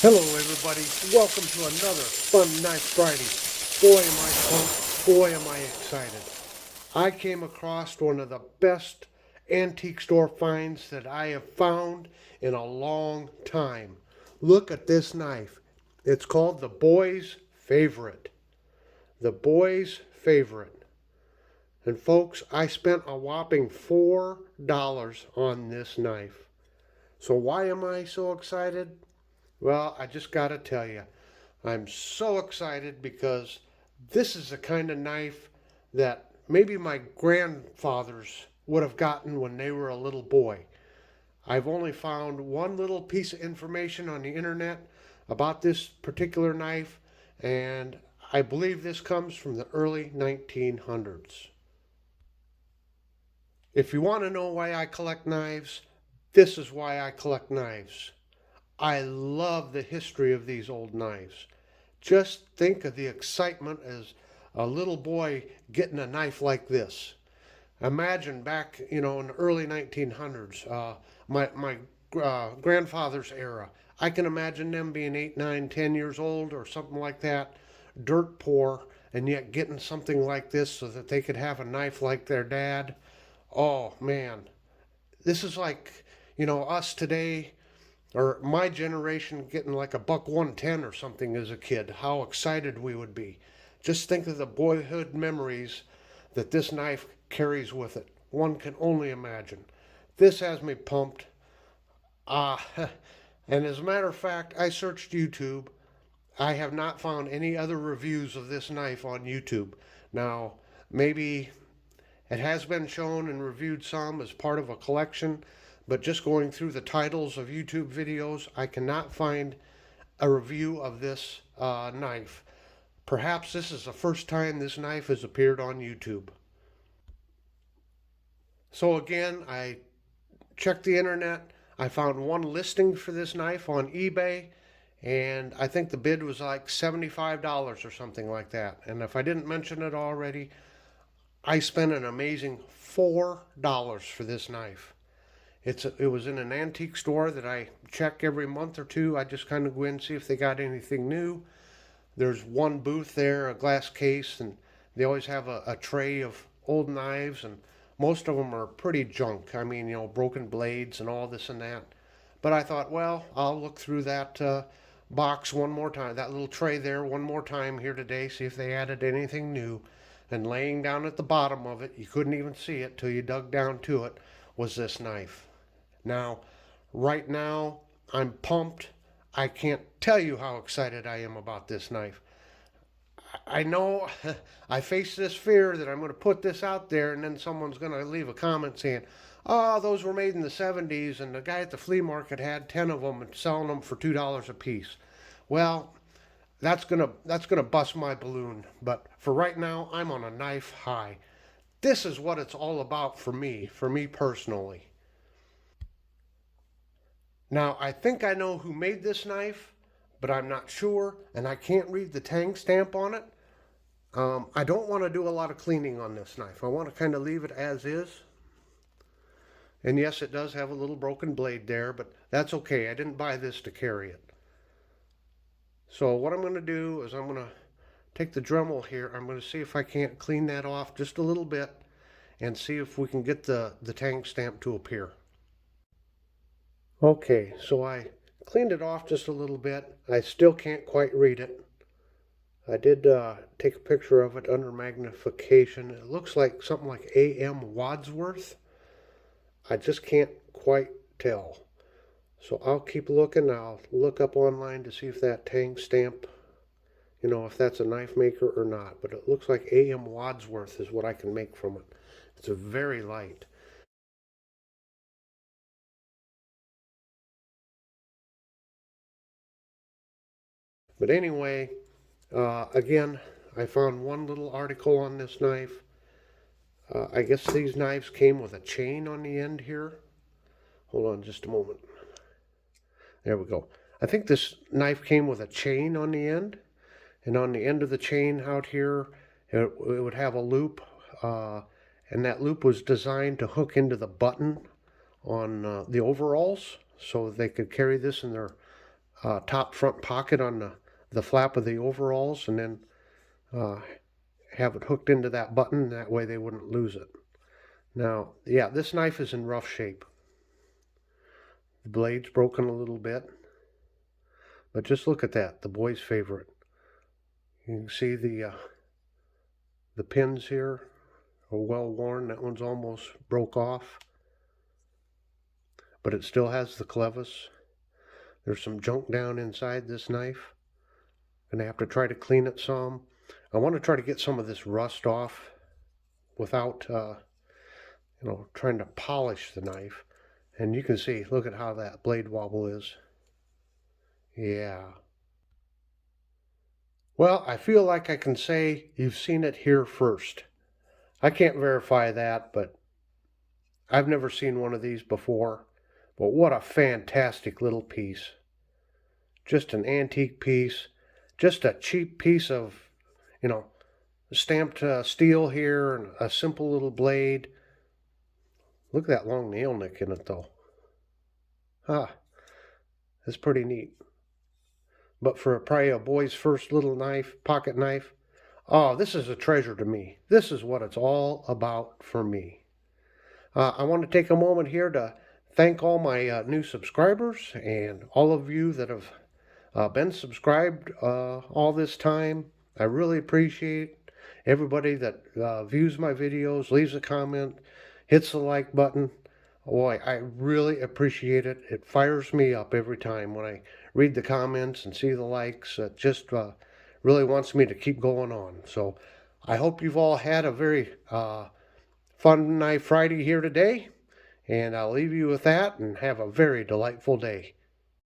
Hello everybody, welcome to another Fun Knife Friday. Boy am I pumped, boy am I excited. I came across one of the best antique store finds that I have found in a long time. Look at this knife. It's called the Boy's Favorite. The Boy's Favorite. And folks, I spent a whopping $4 on this knife. So why am I so excited? Well, I just got to tell you, I'm so excited because this is the kind of knife that maybe my grandfathers would have gotten when they were a little boy. I've only found one little piece of information on the internet about this particular knife, and I believe this comes from the early 1900s. If you want to know why I collect knives, this is why I collect knives. I love the history of these old knives. Just think of the excitement as a little boy getting a knife like this. Imagine back, in the early 1900s, my grandfather's era. I can imagine them being 8, 9, 10 years old or something like that, dirt poor, and yet getting something like this so that they could have a knife like their dad. Oh man, this is like, us today or my generation getting like a buck 110 or something as a kid, how excited we would be. Just think of the boyhood memories that this knife carries with it. One can only imagine. This has me pumped. Ah, and as a matter of fact, I searched YouTube. I have not found any other reviews of this knife on YouTube. Now, maybe it has been shown and reviewed some as part of a collection, but just going through the titles of YouTube videos, I cannot find a review of this knife. Perhaps this is the first time this knife has appeared on YouTube. So again, I checked the internet. I found one listing for this knife on eBay, and I think the bid was like $75 or something like that. And if I didn't mention it already, I spent an amazing $4 for this knife. It was in an antique store that I check every month or two. I just kind of go in and see if they got anything new. There's one booth there, a glass case, and they always have a tray of old knives, and most of them are pretty junk. I mean, broken blades and all this and that. But I thought, well, I'll look through that box one more time, that little tray there one more time here today, see if they added anything new. And laying down at the bottom of it, you couldn't even see it till you dug down to it, was this knife. Now, right now, I'm pumped. I can't tell you how excited I am about this knife. I know I face this fear that I'm going to put this out there and then someone's going to leave a comment saying, oh, those were made in the 70s and the guy at the flea market had 10 of them and selling them for $2 a piece. Well, that's gonna bust my balloon, but for right now, I'm on a knife high. This is what it's all about for me personally. Now, I think I know who made this knife, but I'm not sure, and I can't read the tang stamp on it. I don't want to do a lot of cleaning on this knife. I want to kind of leave it as is. And yes, it does have a little broken blade there, but that's okay. I didn't buy this to carry it. So what I'm going to do is I'm going to take the Dremel here. I'm going to see if I can't clean that off just a little bit and see if we can get the tang stamp to appear. Okay, so I cleaned it off just a little bit. I still can't quite read it. I did take a picture of it under magnification. It looks like something like A.M. Wadsworth. I just can't quite tell. So I'll keep looking. I'll look up online to see if that tang stamp, if that's a knife maker or not. But it looks like A.M. Wadsworth is what I can make from it. It's a very light. But anyway, again, I found one little article on this knife. I guess these knives came with a chain on the end here. Hold on just a moment. There we go. I think this knife came with a chain on the end. And on the end of the chain out here, it would have a loop. And that loop was designed to hook into the button on the overalls so they could carry this in their top front pocket on the flap of the overalls, and then have it hooked into that button. That way they wouldn't lose it. Now, yeah, this knife is in rough shape. The blade's broken a little bit. But just look at that, the boy's favorite. You can see the pins here are well worn. That one's almost broke off. But it still has the clevis. There's some junk down inside this knife. Gonna have to try to clean it some. I want to try to get some of this rust off without, trying to polish the knife. And you can see, look at how that blade wobble is. Yeah. Well, I feel like I can say you've seen it here first. I can't verify that, but I've never seen one of these before. But what a fantastic little piece. Just an antique piece. Just a cheap piece of, stamped steel here and a simple little blade. Look at that long nail nick in it, though. That's pretty neat. But for probably a boy's first little knife, pocket knife, oh, this is a treasure to me. This is what it's all about for me. I want to take a moment here to thank all my new subscribers and all of you that have been subscribed all this time. I really appreciate everybody that views my videos, leaves a comment, hits the like button. Boy, I really appreciate it. It fires me up every time when I read the comments and see the likes. It just really wants me to keep going on. So I hope you've all had a very fun Knife Friday here today. And I'll leave you with that and have a very delightful day.